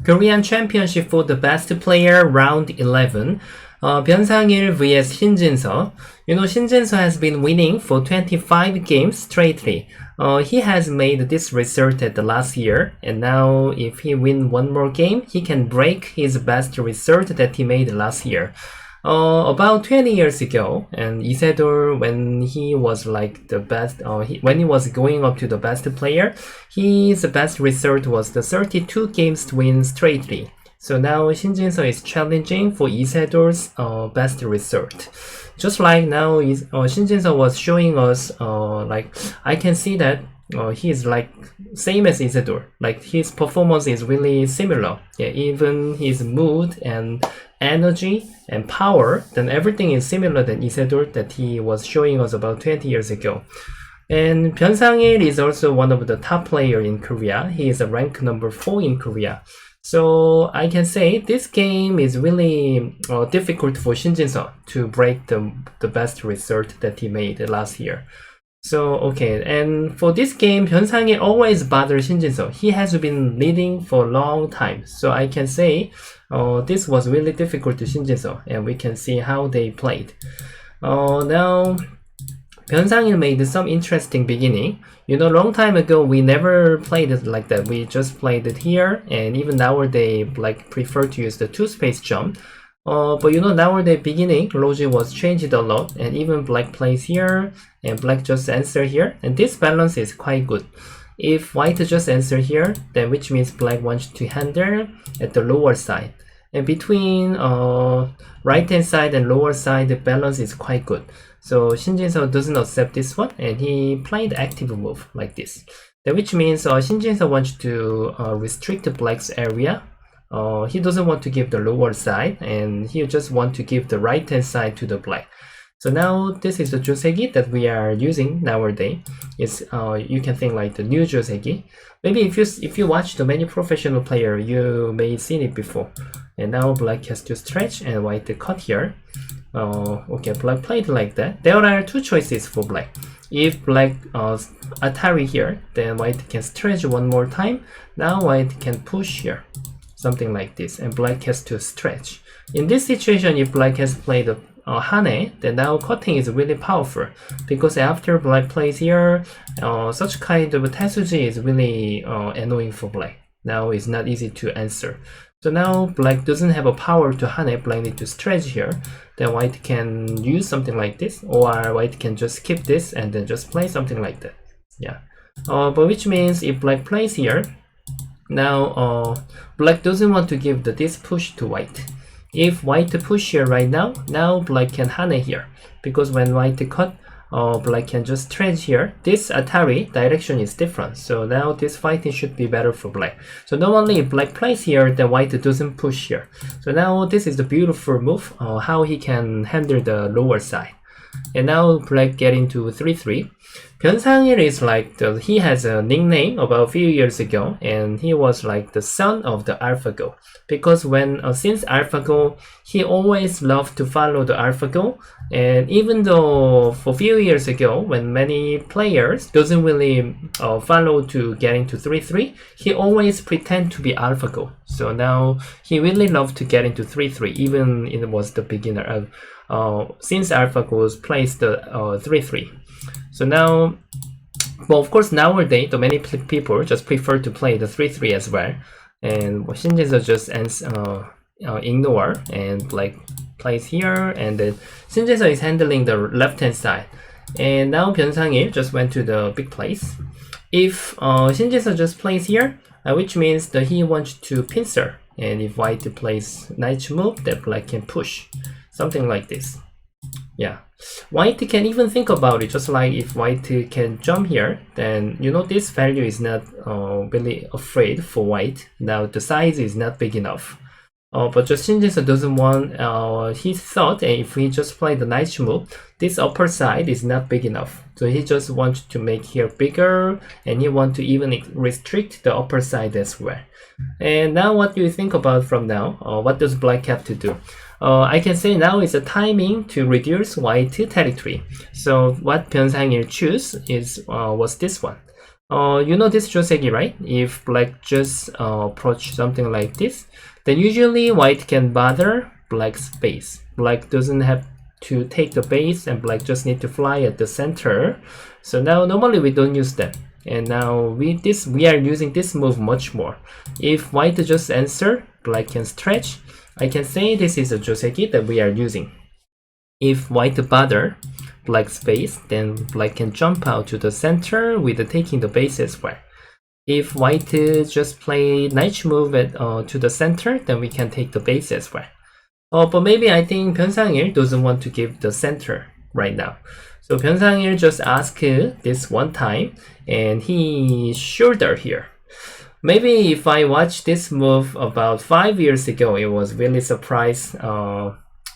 Korean Championship for the best player round 11. 변상일 vs Shin Jinseo. You know, Shin Jinseo has been winning for 25 games straightly. He has made this result at the last year, and now if he win one more game, he can break his best result that he made last year. About 20 years ago, and Isidore, when he was like the best, when he was going up to the best player, his best result was the 32 games to win straightly. So now Shin Jinseo is challenging for Isidore's best result. Just like now, Shin Jinseo was showing us, like I can see that he is like same as Isidore. Like his performance is really similar. Yeah, even his mood and energy and power, then everything is similar than Isidore that he was showing us about 20 years ago. And Sang-il is also one of the top player in Korea. He is a rank number 4 in Korea. So I can say this game is really difficult for Shin Jinseo to break the best result that he made last year. So okay, and for this game, Sang-il always bothers Shin Jinseo. He has been leading for a long time. So I can say this was really difficult to Shin Jinseo, and we can see how they played. Now, Sang-il made some interesting beginning. You know, long time ago, we never played it like that. We just played it here, and even nowadays, like, prefer to use the two-space jump. But you know, nowadays beginning, Logi was changed a lot, and even black plays here, and black just answer here, and this balance is quite good. If white just answer here, then which means black wants to handle at the lower side. And between right hand side and lower side, the balance is quite good. So Shin Jinseo doesn't accept this one, and he played active move like this. That which means Shin Jinseo wants to restrict the black's area. He doesn't want to give the lower side, and he just want to give the right hand side to the black. So now this is the joseki that we are using nowadays. It's you can think like the new joseki. Maybe if you watch the many professional player, you may seen it before. And now black has to stretch and white cut here. Okay, black played like that. There are two choices for black. If black Atari here, then white can stretch one more time. Now white can push here, something like this, and black has to stretch. In this situation, if black has played Hane, then now cutting is really powerful, because after black plays here, such kind of Tetsuji is really annoying for black. Now it's not easy to answer. So now black doesn't have a power to Hane, black need to stretch here. Then white can use something like this, or white can just skip this and then just play something like that. Yeah. But which means if black plays here, now black doesn't want to give this push to white. If white push here right now, black can Hane here, because when white cut, black can just stretch here. This Atari direction is different, so now this fighting should be better for black. So normally if black plays here, then white doesn't push here. So now this is the beautiful move, how he can handle the lower side. And now black get into 3-3. Sang-il is like he has a nickname about a few years ago, and he was like the son of the AlphaGo, because when since AlphaGo, he always loved to follow the AlphaGo. And even though for a few years ago, when many players doesn't really follow to get into 3-3, he always pretend to be AlphaGo. So now he really loved to get into 3-3, even it was the beginner since AlphaGo plays the 3-3. So now, well, of course, nowadays, the many people just prefer to play the 3-3 as well. And Shin Jinseo just ignore, and like plays here, and then Shin Jinseo is handling the left-hand side. And now Sang-il just went to the big place. If Shin Jinseo just plays here, which means that he wants to pincer. And if white plays knight move, that black can push. Something like this. Yeah, white can even think about it, just like if white can jump here, then you know this value is not really afraid for white. Now the size is not big enough. But just Shin Jinseo doesn't want, he thought if he just play the knight move, this upper side is not big enough. So he just wants to make here bigger, and he want to even restrict the upper side as well. And now what do you think about from now? What does black have to do? I can say now is a timing to reduce white territory. So what Sang-il choose was this one. You know this joseki, right? If black just approach something like this, then usually white can bother black's base. Black doesn't have to take the base, and black just need to fly at the center. So now normally we don't use that, and now we are using this move much more. If white just answer, black can stretch. I can say this is a joseki that we are using. If white bother black's base, then black can jump out to the center with taking the base as well. If white just play knight move to the center, then we can take the base as well. But maybe I think 변상일 doesn't want to give the center right now. So 변상일 just ask this one time, and he shoulder here. Maybe if I watched this move about 5 years ago, it was really surprised.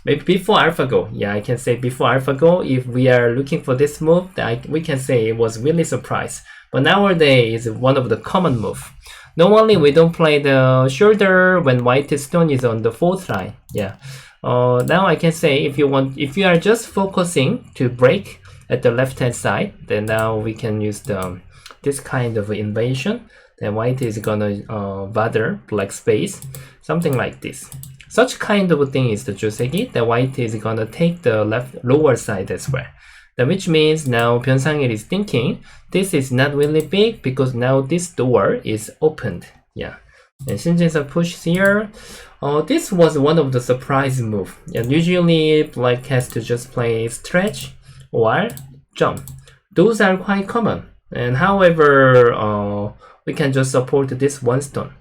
Maybe before AlphaGo, yeah, I can say before AlphaGo, if we are looking for this move, we can say it was really surprised. But nowadays, it's one of the common move. Normally, we don't play the shoulder when white stone is on the 4th line. Yeah. Now I can say if you are just focusing to break at the left-hand side, then now we can use this kind of invasion. Then white is gonna bother black space, something like this. Such kind of thing is the joseki, that white is gonna take the lower side as well. Then which means now 변상일 is thinking this is not really big because now this door is opened. Yeah. And Shin Jinseo pushes here. This was one of the surprise move. And usually black has to just play stretch or jump. Those are quite common. And however, we can just support this one stone.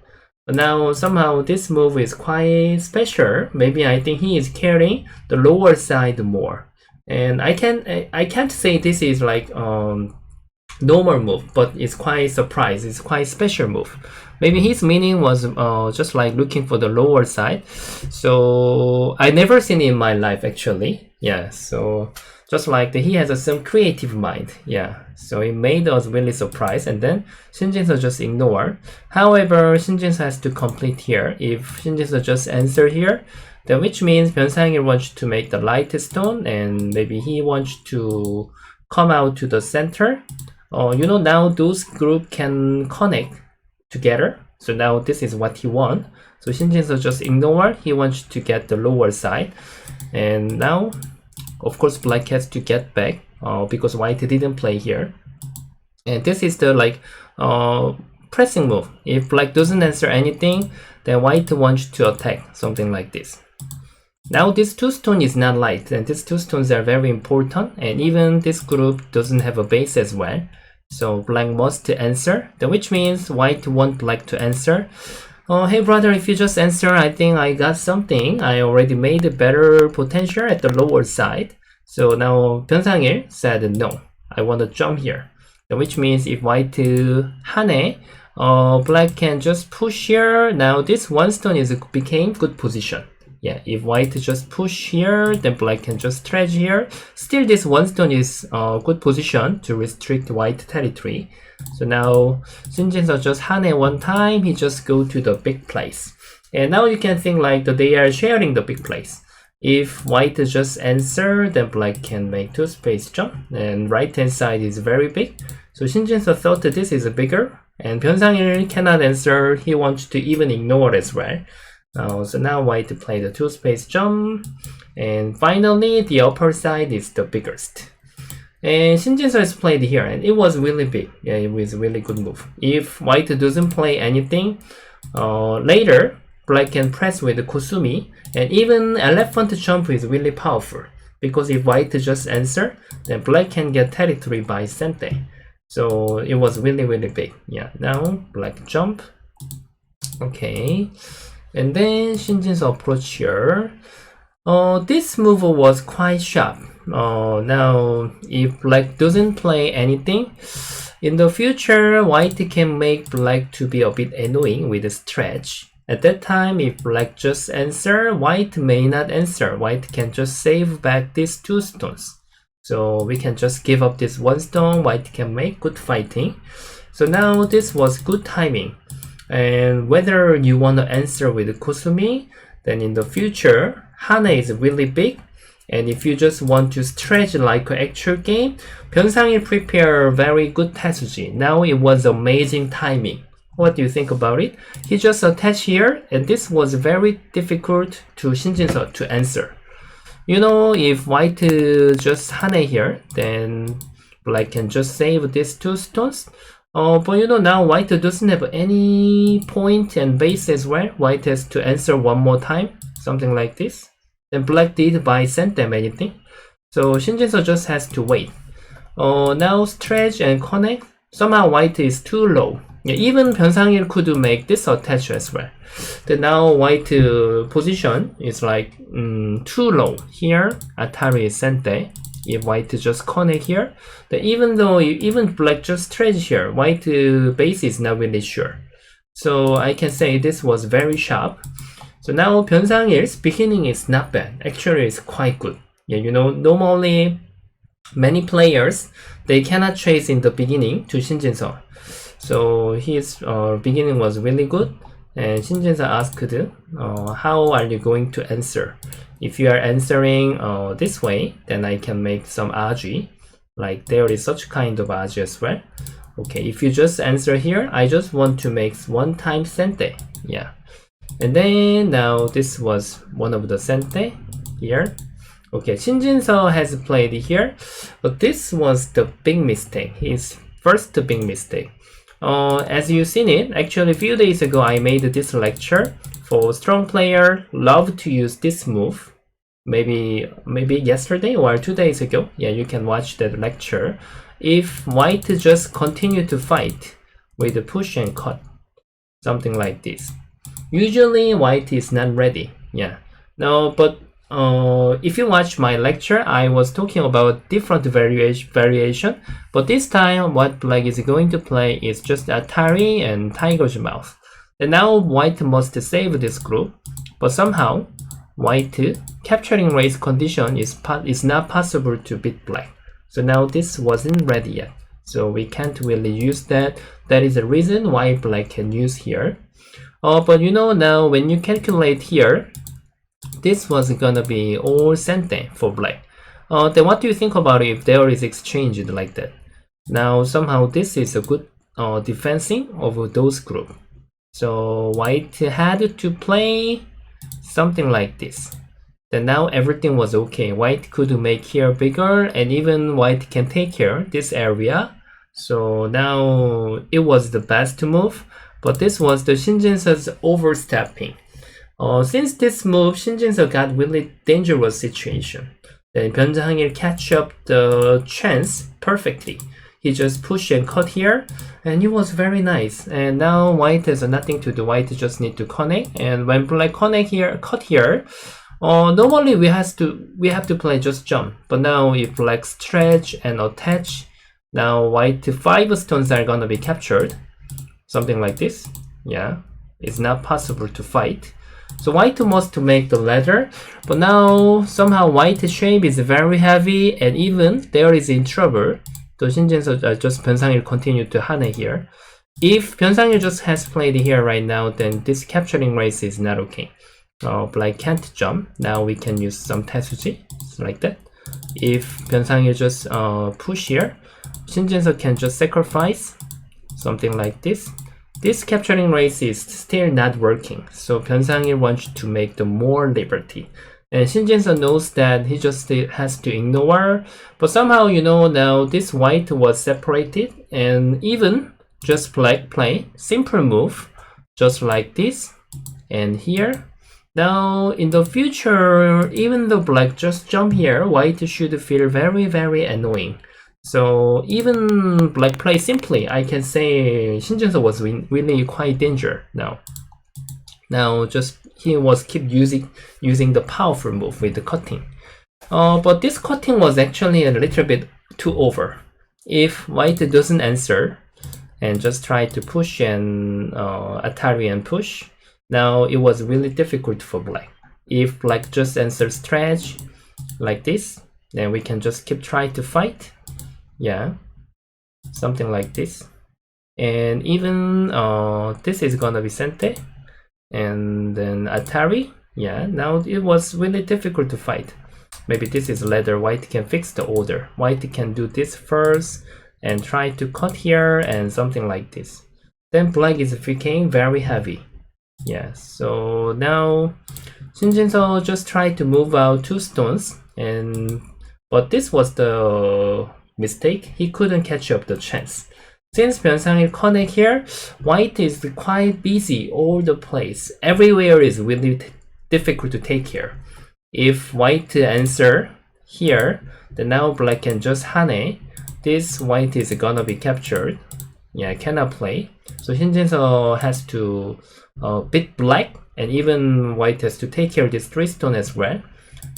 But now somehow this move is quite special. Maybe I think he is carrying the lower side more. And I can't say this is like normal move, but it's quite surprise. It's quite special move. Maybe his meaning was just like looking for the lower side. So I never seen it in my life actually. Yeah. So just like he has some creative mind. Yeah. So it made us really surprised, and then Shin Jinseo just ignore. However, Shin Jinseo has to complete here. If Shin Jinseo just answer here, then which means 변상일 wants to make the light stone, and maybe he wants to come out to the center. You know, now those group can connect together. So now this is what he wants. So Shin Jinseo just ignore. He wants to get the lower side, and now, of course, black has to get back because white didn't play here. And this is the like pressing move. If black doesn't answer anything, then white wants to attack, something like this. Now this two stone is not light, and these two stones are very important, and even this group doesn't have a base as well. So black must answer, which means white want black to answer. Hey brother, if you just answer, I think I got something. I already made a better potential at the lower side. So now 변상일 said no, I want to jump here. Which means if white 하네, black can just push here. Now this one stone became good position. Yeah, if white just push here, then black can just stretch here. Still this one stone is good position to restrict white territory. So now Shin Jinseo just 하네 one time, he just go to the big place. And now you can think like that they are sharing the big place. If white just answer, then black can make two space jump, and right hand side is very big. So Shin Jinseo thought that this is bigger, and 변상일 cannot answer, he wants to even ignore as well. So now white play the two space jump, and finally the upper side is the biggest. And Shin Jinseo is played here, and it was really big. Yeah, it was a really good move. If white doesn't play anything, later black can press with the Kusumi, and even elephant jump is really powerful. Because if white just answer, then black can get territory by Sente. So it was really, really big. Yeah, now black jump. Okay. And then Shin Jinseo approach here. This move was quite sharp. Now, if black doesn't play anything, in the future, white can make black to be a bit annoying with the stretch. At that time, if black just answer, white may not answer. White can just save back these two stones. So we can just give up this one stone. White can make good fighting. So now this was good timing. And whether you want to answer with Kusumi, then in the future, Hane is really big. And if you just want to stretch like an actual game, 변상일 prepare very good tesuji. Now it was amazing timing. What do you think about it? He just attached here, and this was very difficult to Shin Jinseo to answer. You know, if white just hane here, then black can just save these two stones. But you know, now white doesn't have any point and base as well. White has to answer one more time, something like this. Then black did by send them anything. So Shin Jinseo just has to wait. Now stretch and connect. Somehow white is too low. Yeah, even 변상일 could make this attach as well. Then now white position is like too low. Here Atari is sente. If white just connect here, then even though even black just stretch here, white base is not really sure. So I can say this was very sharp. So now 변상일's beginning is not bad. Actually, it's quite good. Yeah, you know, normally many players they cannot chase in the beginning to Shin Jinseo. So his beginning was really good. And Shin Jinseo asked, how are you going to answer? If you are answering this way, then I can make some aji. Like there is such kind of aji as well. Okay, if you just answer here, I just want to make one time sente. Yeah. And then now this was one of the sente here. Okay, Shin Jinseo has played here, but this was the big mistake. His first big mistake. As you've seen it, actually a few days ago I made this lecture for strong player love to use this move. Maybe yesterday or 2 days ago. Yeah, you can watch that lecture. If white just continue to fight with the push and cut, something like this. Usually white is not ready. Yeah. No, but if you watch my lecture, I was talking about different variation, but this time what black is going to play is just Atari and Tiger's Mouth. And now white must save this group, but somehow white capturing race condition is not possible to beat black. So now this wasn't ready yet, so we can't really use that. That is the reason why black can use here. But you know, now when you calculate here, this was gonna be all sente for black. Then what do you think about it if there is exchanged like that? Now somehow this is a good defending of those group. So white had to play something like this. Then now everything was okay. White could make here bigger, and even white can take here this area. So now it was the best move, but this was the Shin Jinseo's overstepping. Since this move, Shin Jinseo got really dangerous situation. Then 변상일 catch up the chance perfectly. He just push and cut here, and it was very nice. And now white has nothing to do. White just need to connect, and when black connect here, cut here. Normally we have to play just jump, but now if black stretch and attach, now white 5 stones are gonna be captured, something like this. Yeah, it's not possible to fight. So white must make the ladder, but now somehow white shape is very heavy, and even there is in trouble. So Shin Jinseo just 변상일 continue to hane here. If 변상일 just has played here right now, then this capturing race is not okay. Black can't jump. Now we can use some tesuji like that. If 변상일 just push here, Shin Jinseo can just sacrifice something like this. This capturing race is still not working, so 변상일 wants to make the more liberty. And Shin Jinseo knows that he just has to ignore, but somehow, you know, now this white was separated, and even just black play simple move, just like this, and here. Now in the future, even though black just jump here, white should feel very, very annoying. So even black play simply, I can say Shin Jinseo was really quite danger now. Now just he was keep using the powerful move with the cutting. But this cutting was actually a little bit too over. If white doesn't answer and just try to push and Atari and push, now it was really difficult for black. If black just answers stretch like this, then we can just keep trying to fight. Yeah, something like this. And even this is gonna be sente, and then Atari. Yeah, now it was really difficult to fight. Maybe this is ladder. White can fix the order. White can do this first and try to cut here and something like this. Then black is became very heavy. Yeah, so now Shin Jinseo just tried to move out 2 stones, but this was the mistake. He couldn't catch up the chance. Since 변상일 connect here, white is quite busy all the place. Everywhere is really difficult to take here. If white answer here, then now black can just hane. This white is gonna be captured. Yeah, cannot play. So Shin Jinseo has to beat black, and even white has to take care of this 3 stone as well.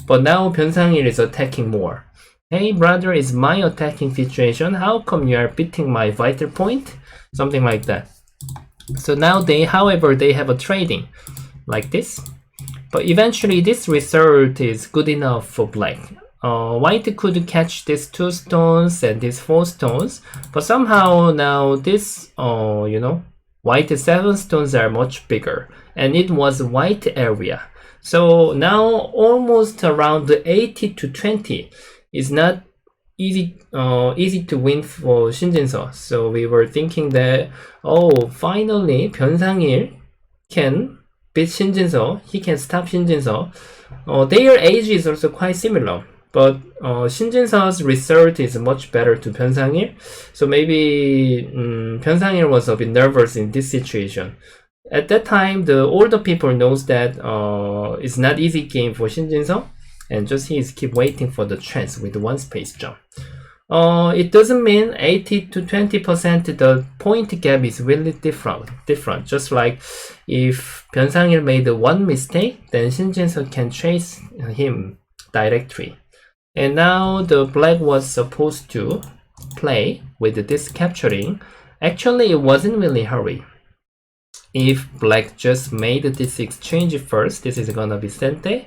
But now 변상일 is attacking more. Hey brother, it's my attacking situation. How come you are beating my vital point? Something like that. So now however, they have a trading like this. But eventually this result is good enough for black. White could catch these 2 stones and these 4 stones, but somehow now this, white 7 stones are much bigger, and it was white area. So now almost around 80 to 20 is not easy to win for Shin Jinseo. So we were thinking that, finally 변상일 can beat Shin Jinseo. He can stop Shin Jinseo. Their age is also quite similar. But Shin Jinseo's result is much better to 변상일. So maybe 변상일 was a bit nervous in this situation. At that time, the older people knows that it's not easy game for Shin Jinseo, and just he is keep waiting for the chance with 1 space jump. It doesn't mean 80 to 20% the point gap is really different. Just like if 변상일 made 1 mistake, then Shin Jinseo can chase him directly. And now the black was supposed to play with this capturing. Actually, it wasn't really hurry. If black just made this exchange first, this is gonna be sente.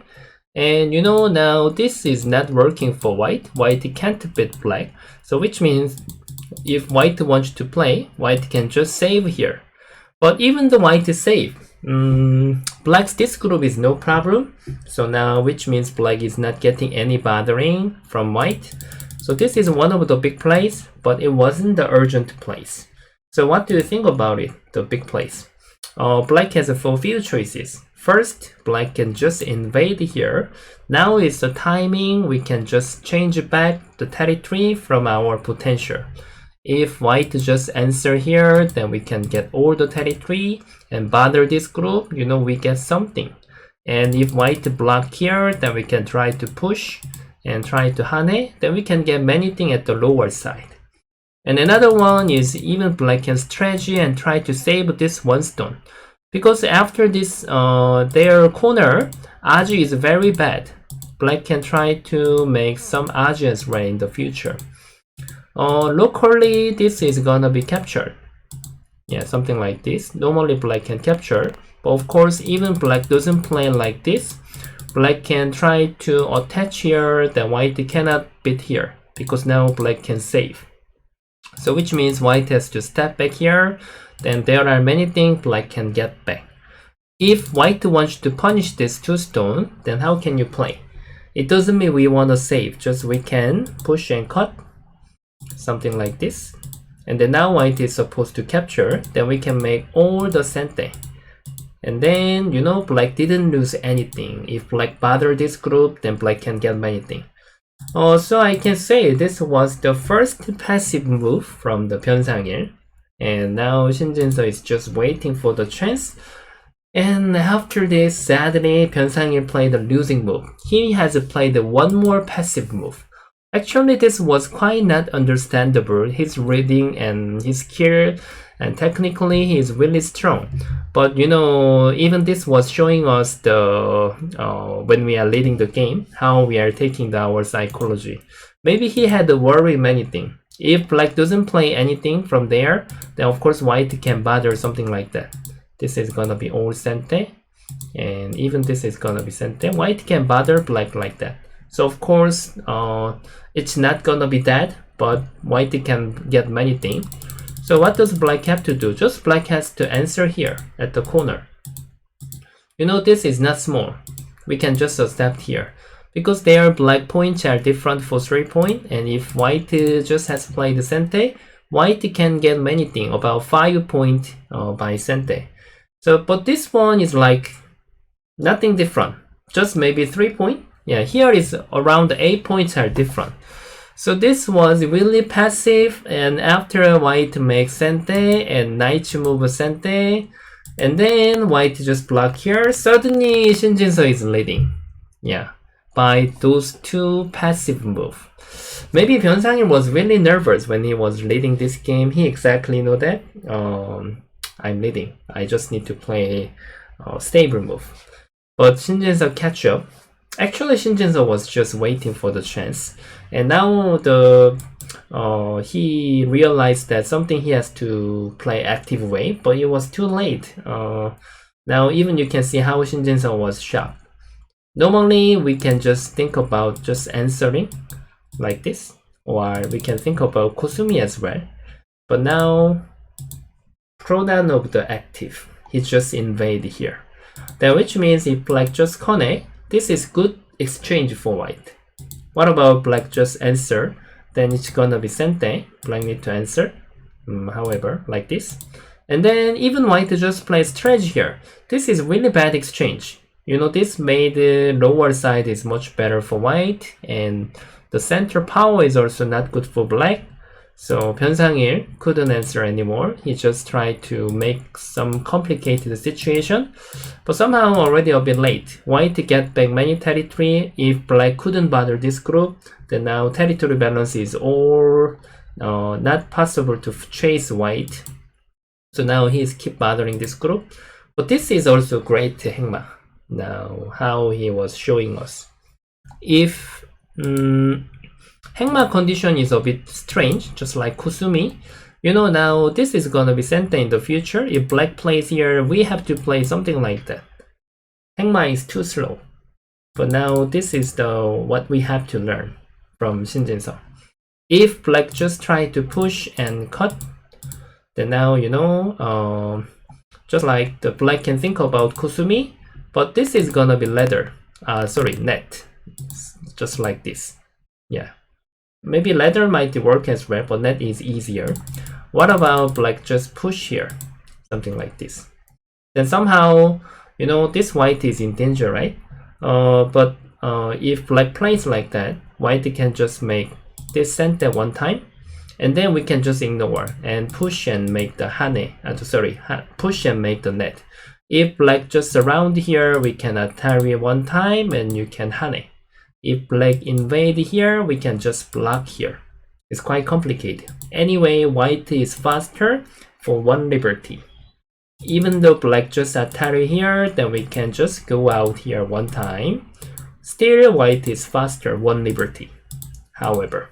And now this is not working for white. White can't beat black. So which means if white wants to play, white can just save here. But even the white is safe, black's this group is no problem. So now which means black is not getting any bothering from white. So this is one of the big plays, but it wasn't the urgent plays. So what do you think about it, the big plays? Black has 4 field choices. First, black can just invade here. Now is the timing we can just change back the territory from our potential. If white just answer here, then we can get all the territory and bother this group, we get something. And if white block here, then we can try to push and try to hane, then we can get many things at the lower side. And another one is even black can strategy and try to save this 1 stone. Because after this, their corner, Aji is very bad. Black can try to make some Aji as well in the future. Locally, this is gonna be captured. Yeah, something like this. Normally black can capture, but of course even black doesn't play like this. Black can try to attach here, then white cannot beat here, because now black can save. So which means white has to step back here, then there are many things black can get back. If white wants to punish this 2 stone, then how can you play? It doesn't mean we want to save, just we can push and cut, something like this. And then now white is supposed to capture, then we can make all the sente. And then, black didn't lose anything. If black bother this group, then black can get many things. So I can say this was the first passive move from the 변상일. And now Shin Jinseo is just waiting for the chance. And after this, sadly, 변상일 played a losing move. He has played 1 more passive move. Actually, this was quite not understandable. His reading and his skill, and technically he is really strong. But even this was showing us the when we are leading the game, how we are taking our psychology. Maybe he had to worry many things. If black doesn't play anything from there, then of course white can bother something like that. This is gonna be all sente, and even this is gonna be sente. White can bother black like that. So of course, it's not gonna be that, but white can get many things. So what does black have to do? Just black has to answer here at the corner. This is not small. We can just accept here. because their black points are different for 3 point, and if white just has played sente, white can get many things, about 5 point by sente. So, but this one is like nothing different, just maybe 3 point. Yeah, here is around 8 points are different. So this was really passive, and after white makes sente and knight move sente, and then white just block here, suddenly Shin Jinseo is leading. Yeah, by those two passive moves. Maybe Byung-sang was really nervous when he was leading this game. He exactly know that I'm leading. I just need to play stable move. But Shin Jinseo catch up. Actually, Shin Jinseo was just waiting for the chance, and now he realized that something he has to play active way, but it was too late. Now even you can see how Shin Jinseo was shocked. Normally we can just think about just answering like this, or we can think about Kusumi as well. But now pronoun of the active, he just invade here. Then which means if black just connect, this is good exchange for white. What about black just answer? Then it's gonna be sente. Black need to answer. However, like this. And then even white just plays strategy here. This is really bad exchange. You know, this made the lower side is much better for white, and the center power is also not good for black. So Byung-sang couldn't answer anymore. He just tried to make some complicated situation, but somehow already a bit late. White get back many territory. If black couldn't bother this group, then now territory balance is all not possible to chase white. So now he's keep bothering this group. But this is also great Hengma. Now how he was showing us. If Hengma condition is a bit strange, just like Kusumi. You know, now this is gonna be sente in the future. If black plays here, we have to play something like that. Hengma is too slow. But now this is what we have to learn from Shin Jinseo. If black just try to push and cut, then now, you know, just like the black can think about Kusumi, but this is gonna be ladder. Net. Just like this. Yeah. Maybe ladder might work as well, but net is easier. What about black just push here? Something like this. Then somehow, you know, this white is in danger, right? But if black plays like that, white can just make this center one time, and then we can just ignore and push and make the hane. Push and make the net. If black just surround here, we can atari one time and you can hane. If black invade here, we can just block here. It's quite complicated. Anyway, white is faster for one liberty. Even though black just atari here, then we can just go out here one time. Still, white is faster, one liberty. However,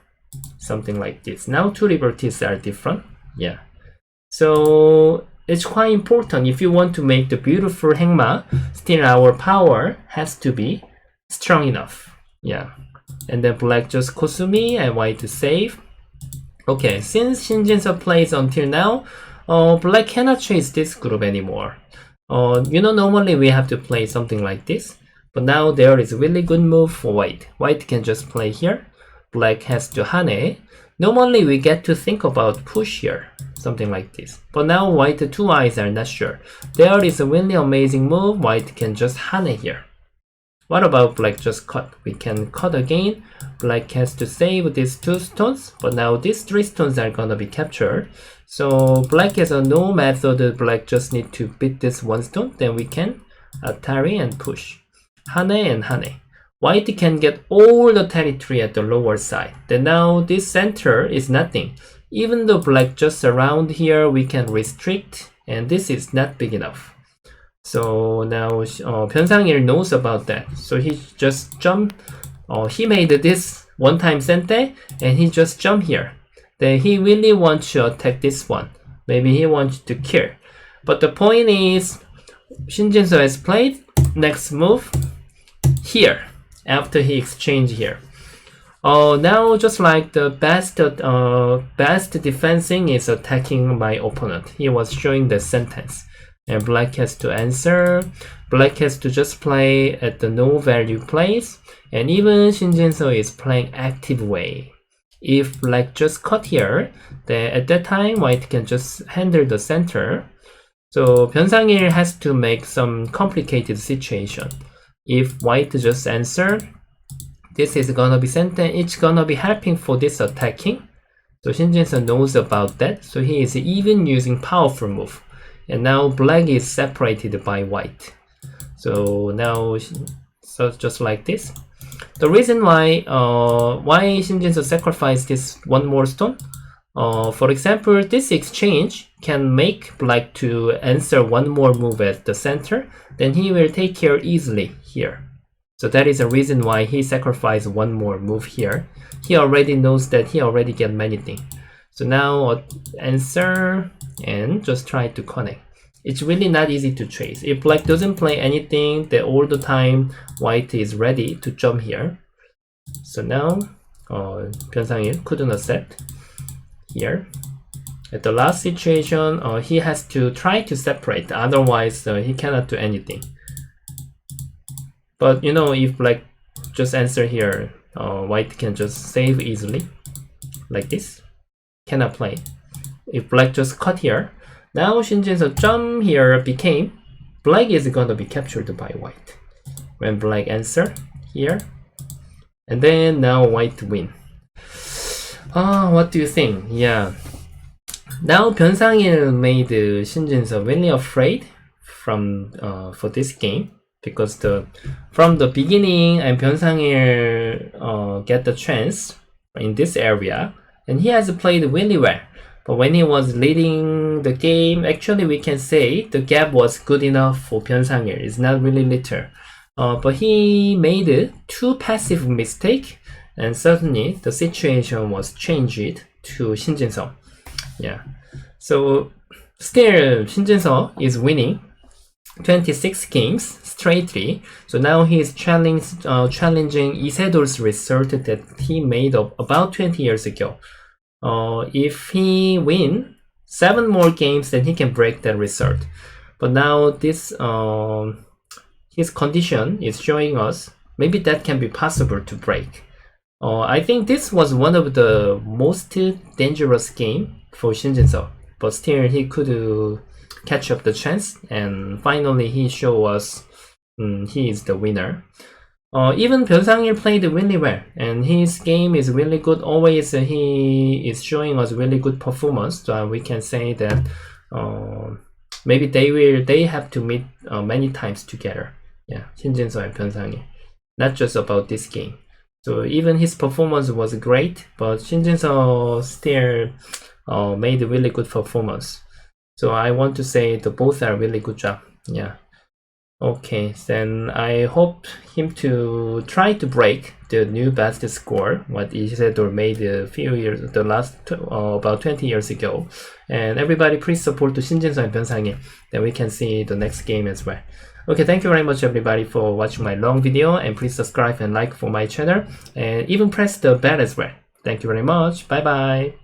something like this. Now two liberties are different. Yeah. So it's quite important. If you want to make the beautiful Hengma, still our power has to be strong enough. Yeah, and then black just Kusumi and white to save. Okay, since Shin Jinseo plays until now, black cannot chase this group anymore. You know, normally we have to play something like this, but now there is a really good move for white. White can just play here. Black has to hane. Normally we get to think about push here, something like this. But now white two eyes are not sure. There is a really amazing move. White can just hane here. What about black just cut? We can cut again. Black has to save these two stones, but now these three stones are gonna be captured. So black has no method. Black just need to beat this one stone. Then we can atari and push. Hane and hane. White can get all the territory at the lower side. Then now this center is nothing. Even though black just around here, we can restrict, and this is not big enough. So now Byung-sang knows about that. So he just jumped. He made this one time sente, and he just jumped here. Then he really wants to attack this one. Maybe he wants to kill. But the point is, Shin Jinseo has played next move here after he exchanged here. Now just like the best defending is attacking my opponent. He was showing the sentence. and black has to answer. Black has to just play at the no value place, and even Shin Jinseo is playing active way. If black just cut here, then at that time white can just handle the center. So 변상일 has to make some complicated situation. If white just answer, this is gonna be sentence, it's gonna be helping for this attacking. So Shin Jinseo knows about that, so he is even using powerful move. And now black is separated by white. So now, so just like this. The reason why Shin Jinseo sacrificed this one more stone, for example, this exchange can make black to answer one more move at the center, then he will take care easily here. So that is the reason why he sacrificed one more move here. He already knows that he already get many things. So now answer and just try to connect. It's really not easy to trace. If black doesn't play anything, then all the time white is ready to jump here. So now 변상일 couldn't accept here. At the last situation, he has to try to separate, otherwise he cannot do anything. But you know, if black just answer here, white can just save easily, like this. Cannot play. If black just cut here, now Shin Jinseo jump here became black is gonna be captured by white. When black answer here, and then now white win. What do you think? Yeah. Now 변상일 made Shin Jinseo really afraid from for this game. Because from the beginning, and 변상일 get the chance in this area, and he has played really well. But when he was leading the game, actually we can say the gap was good enough for 변상일. It's not really little. But he made two passive mistakes, and suddenly the situation was changed to Shin Jinseo. Yeah. So still Shin Jinseo is winning 26 games straightly. So now he is challenging Isedor's result that he made up about 20 years ago. If he win 7 more games, then he can break that result. But now this his condition is showing us maybe that can be possible to break. I think this was one of the most dangerous game for Shin Jinseo, but still he could catch up the chance, and finally he showed us he is the winner. Even 변상일 played really well, and his game is really good. Always he is showing us really good performance. So we can say that maybe they have to meet many times together. Yeah, Shin Jinseo and 변상일. Not just about this game. So even his performance was great, but Shin Jinseo still made a really good performance. So I want to say the both are really good job. Yeah. Okay, then I hope him to try to break the new best score what Isidore made a few years, the last about 20 years ago. And everybody please support to Shin Jinseo and 변상일. Then we can see the next game as well. Okay, thank you very much everybody for watching my long video, and please subscribe and like for my channel, and even press the bell as well. Thank you very much. Bye bye.